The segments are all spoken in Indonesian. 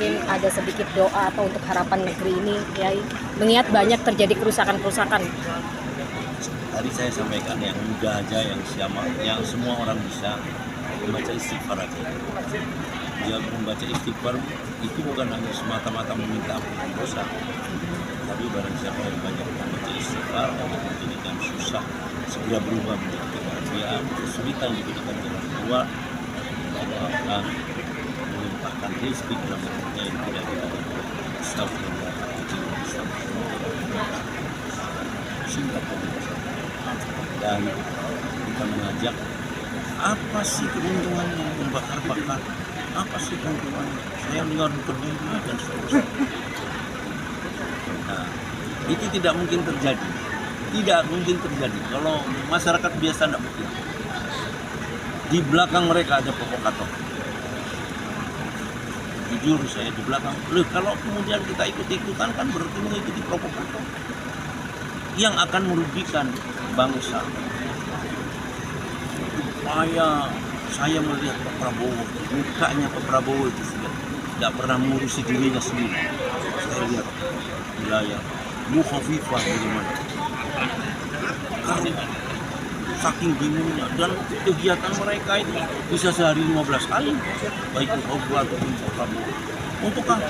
mungkin ada sedikit doa atau untuk harapan negeri ini, Kiai, mengingat banyak terjadi kerusakan-kerusakan. Tadi saya sampaikan yang mudah aja, yang semua orang bisa membaca istighfar aja. Dia membaca istighfar itu bukan hanya semata-mata meminta ampun dosa, tapi barang siapa yang banyak membaca istighfar untuk menjadikan susah segera berubah menjadi kebahagiaan, kesulitan diberikan jalan keluar, Allah akan melimpahkan rezeki dalam hidupnya yang tidak kita dapat. Astagfirullahaladzim. Singkat dan kita mengajak, apa sih keuntungannya membakar-bakar? Apa sih keuntungannya? Saya dengar berdiri dan seterusnya. Nah, itu tidak mungkin terjadi. Tidak mungkin terjadi. Kalau masyarakat biasa tidak mungkin. Di belakang mereka ada provokator. Jujur saya di belakang. Loh, kalau kemudian kita ikut-ikutan kan berarti mengikuti provokator yang akan merugikan bangsa. Saya melihat Pak Prabowo, mukanya Pak Prabowo itu sudah tidak pernah mengurusi dirinya sendiri. Saya lihat wilayah Bu Khofifah bagaimana, karena saking bingungnya, dan kegiatan mereka itu bisa sehari 15 kali, baik Khofifah ataupun Pak Prabowo. Untuk apa?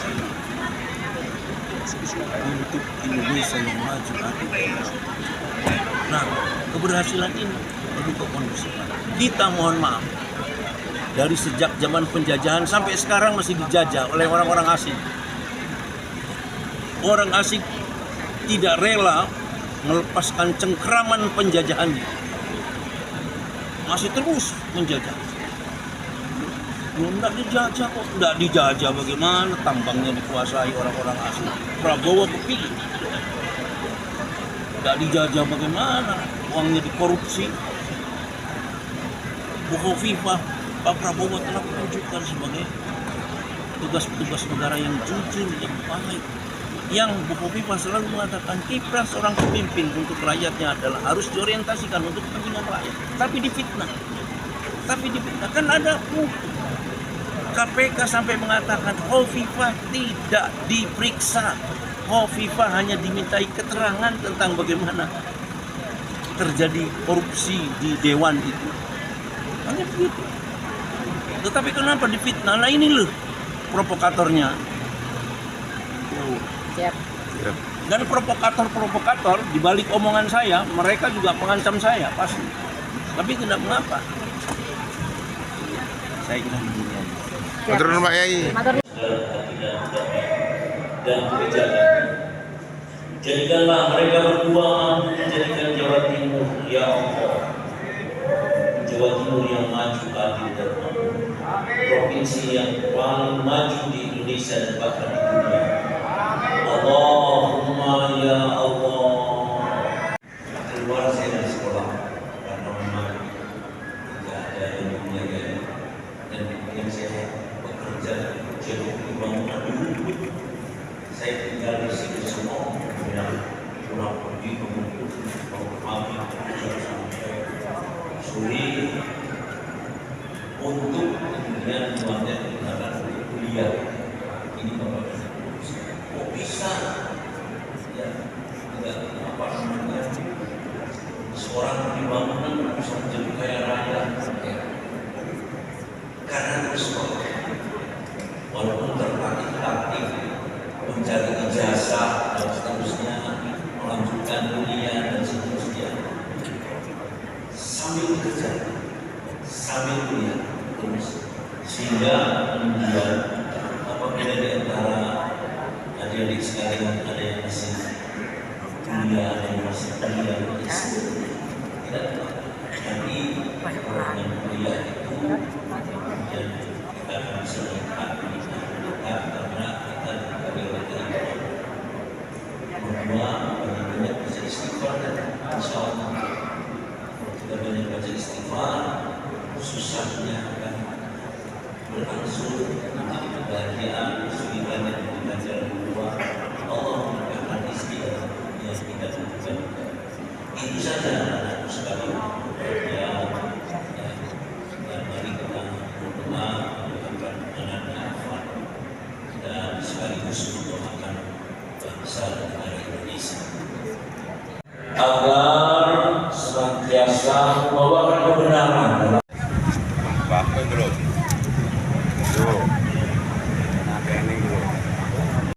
Untuk Indonesia yang maju nanti. Nah, keberhasilan ini perlu kekondisian. Kita mohon maaf, dari sejak zaman penjajahan sampai sekarang masih dijajah oleh orang-orang asing. Orang asing tidak rela melepaskan cengkraman penjajahannya, masih terus menjajah. Tidak dijajah kok, tidak dijajah bagaimana, tambangnya dikuasai orang-orang asing. Prabowo kepilih, tidak dijajah bagaimana, uangnya dikorupsi. Bu Khofifah, Pak Prabowo telah menunjukkan sebagai petugas-petugas negara yang jujur, yang baik. Yang Bu Khofifah selalu mengatakan kiprah seorang pemimpin untuk rakyatnya adalah harus diorientasikan untuk kepentingan rakyat. Tapi difitnah, kan ada KPK sampai mengatakan Khofifah tidak diperiksa. Khofifah hanya dimintai keterangan tentang bagaimana terjadi korupsi di dewan itu. Hanya begitu. Tetapi kenapa difitnah? Nah ini loh provokatornya. Siap. Dan provokator di balik omongan saya, mereka juga mengancam saya pasti. Tapi tidak mengapa. Saya kira begini aja. Matur nuwun Pak Yai. Dan kebijakan. Jadikanlah mereka berdua mampu menjadikan Jawa Timur, ya Allah, Jawa Timur yang maju, adil dan makmur, provinsi yang paling maju di Indonesia dan bahkan di dunia. Allahumma ya Allah. Keluar saya dari sekolah karena memang tidak ada yang menjaga, dan kemudian saya bekerja jadi pembangunan dulu. Saya tinggal di situ semua, kemudian pulang pergi kemudian pagi sampai sore untuk kemudian membangun kegiatan kuliah. Ini bapak kok bisa ya, tidak apa namanya, seorang di bangunan bisa menjadi kaya raya ya. Karena terus walaupun terlatih mencari ijazah dan seterusnya, melanjutkan kuliah dan seterusnya, sambil bekerja, sambil kuliah terus, sehingga kemudian apabila di antara adik-adik sekalian ada yang masih kuliah, ada yang masih kuliah, tidak tapi program kuliah itu kemudian kita akan bisa melihat karena kita kedua banyak baca istighfar, dan insya Allah kalau kita banyak baca istighfar, susahnya akan berangsur menjadi kebahagiaan, kesulitan yang kita jalan keluar. Allah memberikan rezeki yang kita butuhkan. Itu saja anak-anakku sekalian. Mari kita berdoa, mendoakan anak-anak dan sekaligus mendoakan bangsa dan negara Indonesia agar senantiasa membawakan kebenaran dalam